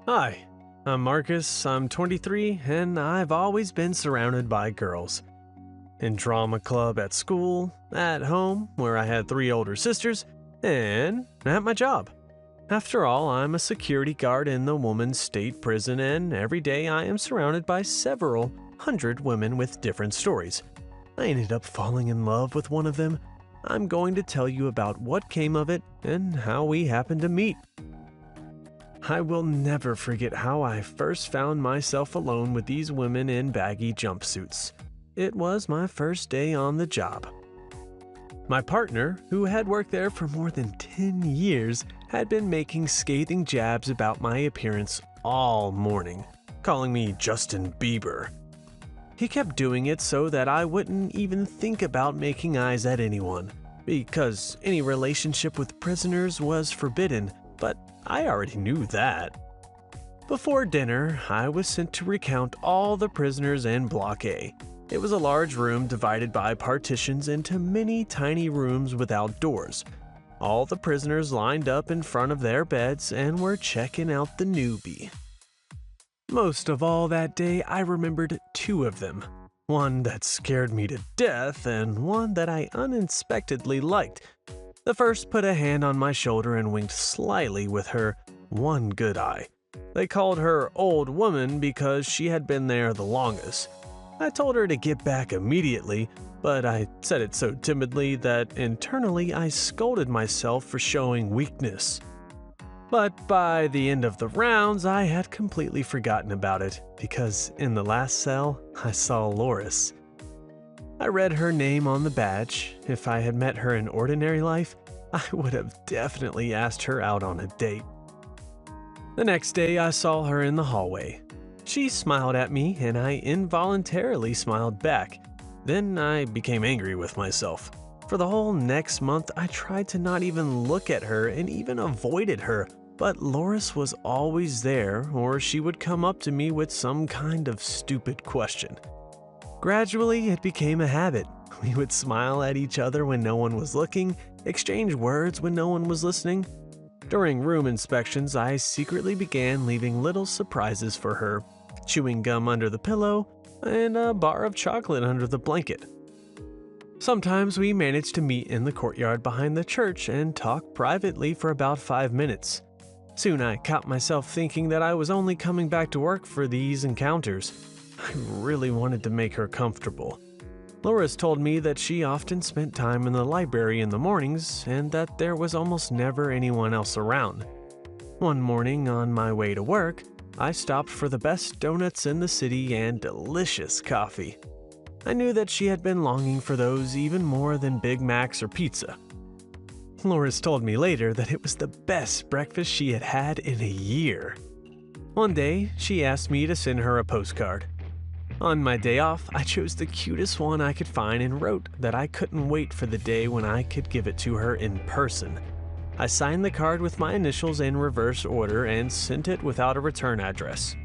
Hi, I'm Marcus, I'm 23, and I've always been surrounded by girls. In drama club at school, at home, where I had three older sisters, and at my job. After all, I'm a security guard in the woman's state prison, and every day I am surrounded by several hundred women with different stories. I ended up falling in love with one of them. I'm going to tell you about what came of it and how we happened to meet. I will never forget how I first found myself alone with these women in baggy jumpsuits. It was my first day on the job. My partner, who had worked there for more than 10 years, had been making scathing jabs about my appearance all morning, calling me Justin Bieber. He kept doing it so that I wouldn't even think about making eyes at anyone, because any relationship with prisoners was forbidden, but I already knew that. Before dinner, I was sent to recount all the prisoners in Block A. It was a large room divided by partitions into many tiny rooms without doors. All the prisoners lined up in front of their beds and were checking out the newbie. Most of all that day, I remembered two of them. One that scared me to death and one that I unexpectedly liked. The first put a hand on my shoulder and winked slyly with her one good eye. They called her Old Woman because she had been there the longest. I told her to get back immediately, but I said it so timidly that internally I scolded myself for showing weakness. But by the end of the rounds, I had completely forgotten about it, because in the last cell, I saw Loris. I read her name on the badge. If I had met her in ordinary life, I would have definitely asked her out on a date. The next day, I saw her in the hallway. She smiled at me, and I involuntarily smiled back. Then I became angry with myself. For the whole next month, I tried to not even look at her and even avoided her, but Loris was always there, or she would come up to me with some kind of stupid question. Gradually, it became a habit. We would smile at each other when no one was looking, exchange words when no one was listening. During room inspections, I secretly began leaving little surprises for her, chewing gum under the pillow and a bar of chocolate under the blanket. Sometimes we managed to meet in the courtyard behind the church and talk privately for about 5 minutes. Soon I caught myself thinking that I was only coming back to work for these encounters. I really wanted to make her comfortable. Loris told me that she often spent time in the library in the mornings and that there was almost never anyone else around. One morning on my way to work, I stopped for the best donuts in the city and delicious coffee. I knew that she had been longing for those even more than Big Macs or pizza. Loris told me later that it was the best breakfast she had had in a year. One day, she asked me to send her a postcard. On my day off, I chose the cutest one I could find and wrote that I couldn't wait for the day when I could give it to her in person. I signed the card with my initials in reverse order and sent it without a return address.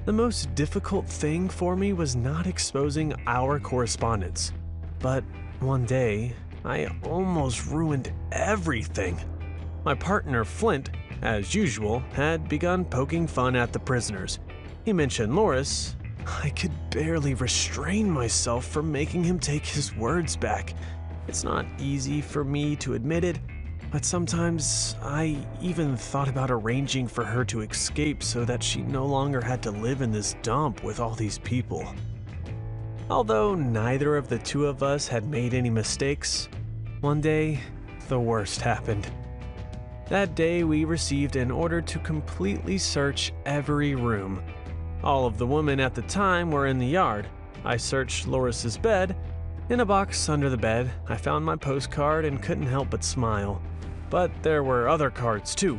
The most difficult thing for me was not exposing our correspondence. But one day, I almost ruined everything. My partner, Flint, as usual, had begun poking fun at the prisoners. He mentioned Loris. I could barely restrain myself from making him take his words back. It's not easy for me to admit it, but sometimes I even thought about arranging for her to escape so that she no longer had to live in this dump with all these people. Although neither of the two of us had made any mistakes, one day, the worst happened. That day, we received an order to completely search every room. All of the women at the time were in the yard. I searched Loris's bed. In a box under the bed, I found my postcard and couldn't help but smile. But there were other cards too,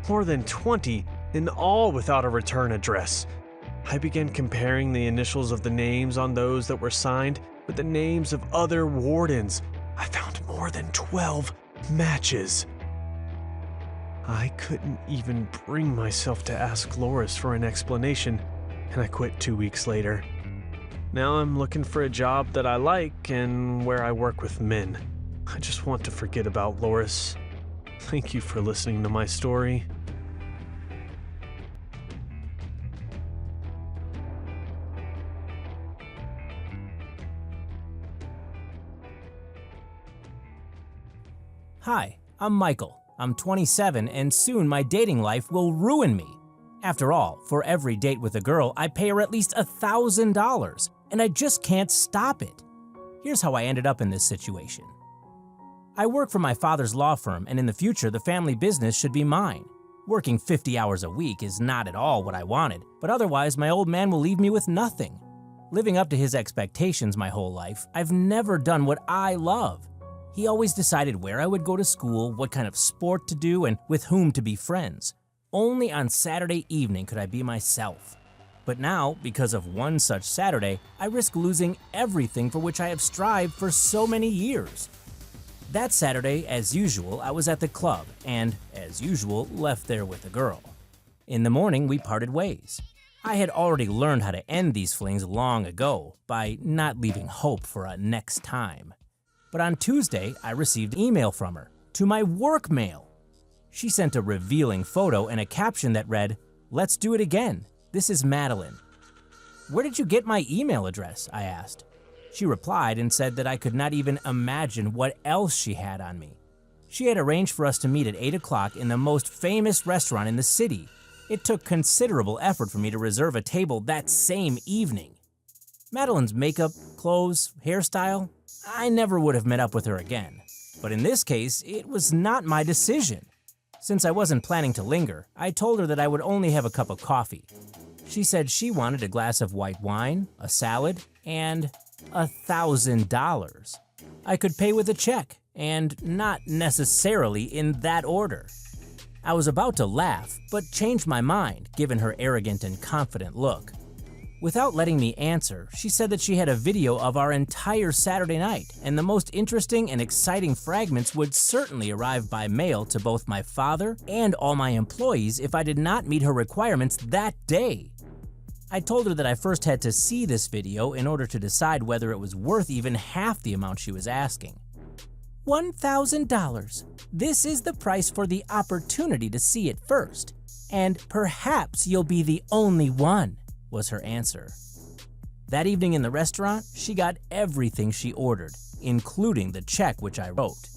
more than 20, and all without a return address. I began comparing the initials of the names on those that were signed with the names of other wardens. I found more than 12 matches. I couldn't even bring myself to ask Loris for an explanation, and I quit 2 weeks later. Now I'm looking for a job that I like and where I work with men. I just want to forget about Loris. Thank you for listening to my story. Hi, I'm Michael. I'm 27 and soon my dating life will ruin me. After all, for every date with a girl, I pay her at least $1,000 and I just can't stop it. Here's how I ended up in this situation. I work for my father's law firm and in the future the family business should be mine. Working 50 hours a week is not at all what I wanted, but otherwise my old man will leave me with nothing. Living up to his expectations my whole life, I've never done what I love. He always decided where I would go to school, what kind of sport to do, and with whom to be friends. Only on Saturday evening could I be myself. But now, because of one such Saturday, I risk losing everything for which I have strived for so many years. That Saturday, as usual, I was at the club and, as usual, left there with a girl. In the morning, we parted ways. I had already learned how to end these flings long ago by not leaving hope for a next time. But on Tuesday, I received an email from her, to my work mail. She sent a revealing photo and a caption that read, "Let's do it again. This is Madeline." "Where did you get my email address?" I asked. She replied and said that I could not even imagine what else she had on me. She had arranged for us to meet at 8 o'clock in the most famous restaurant in the city. It took considerable effort for me to reserve a table that same evening. Madeline's makeup, clothes, hairstyle, I never would have met up with her again. But in this case, it was not my decision. Since I wasn't planning to linger, I told her that I would only have a cup of coffee. She said she wanted a glass of white wine, a salad, and $1,000. I could pay with a check, and not necessarily in that order. I was about to laugh, but changed my mind given her arrogant and confident look. Without letting me answer, she said that she had a video of our entire Saturday night, and the most interesting and exciting fragments would certainly arrive by mail to both my father and all my employees if I did not meet her requirements that day. I told her that I first had to see this video in order to decide whether it was worth even half the amount she was asking. $1,000. This is the price for the opportunity to see it first, and perhaps you'll be the only one, was her answer. That evening in the restaurant, she got everything she ordered, including the check which I wrote.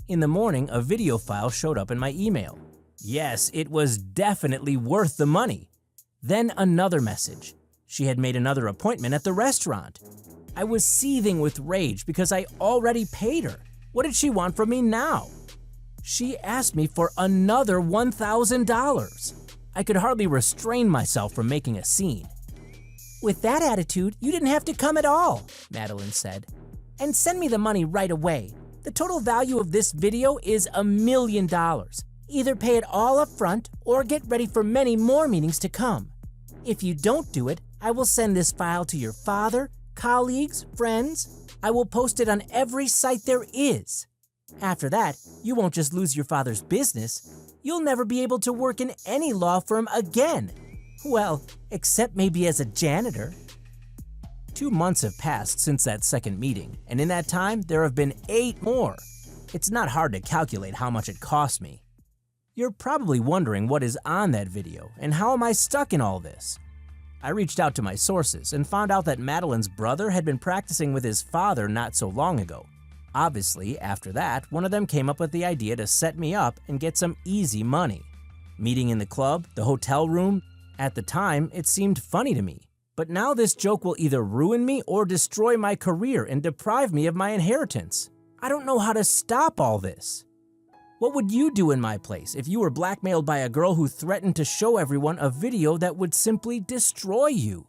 In the morning, a video file showed up in my email. Yes, it was definitely worth the money. Then another message. She had made another appointment at the restaurant. I was seething with rage because I already paid her. What did she want from me now? She asked me for another $1,000. I could hardly restrain myself from making a scene. "With that attitude, you didn't have to come at all," Madeline said. "And send me the money right away. The total value of this video is $1 million. Either pay it all up front or get ready for many more meetings to come. If you don't do it, I will send this file to your father, colleagues, friends. I will post it on every site there is. After that, you won't just lose your father's business, you'll never be able to work in any law firm again. Well, except maybe as a janitor." 2 months have passed since that second meeting, and in that time, there have been 8 more. It's not hard to calculate how much it cost me. You're probably wondering what is on that video and how am I stuck in all this? I reached out to my sources and found out that Madeline's brother had been practicing with his father not so long ago. Obviously, after that, one of them came up with the idea to set me up and get some easy money. Meeting in the club, the hotel room, at the time, it seemed funny to me. But now this joke will either ruin me or destroy my career and deprive me of my inheritance. I don't know how to stop all this. What would you do in my place if you were blackmailed by a girl who threatened to show everyone a video that would simply destroy you?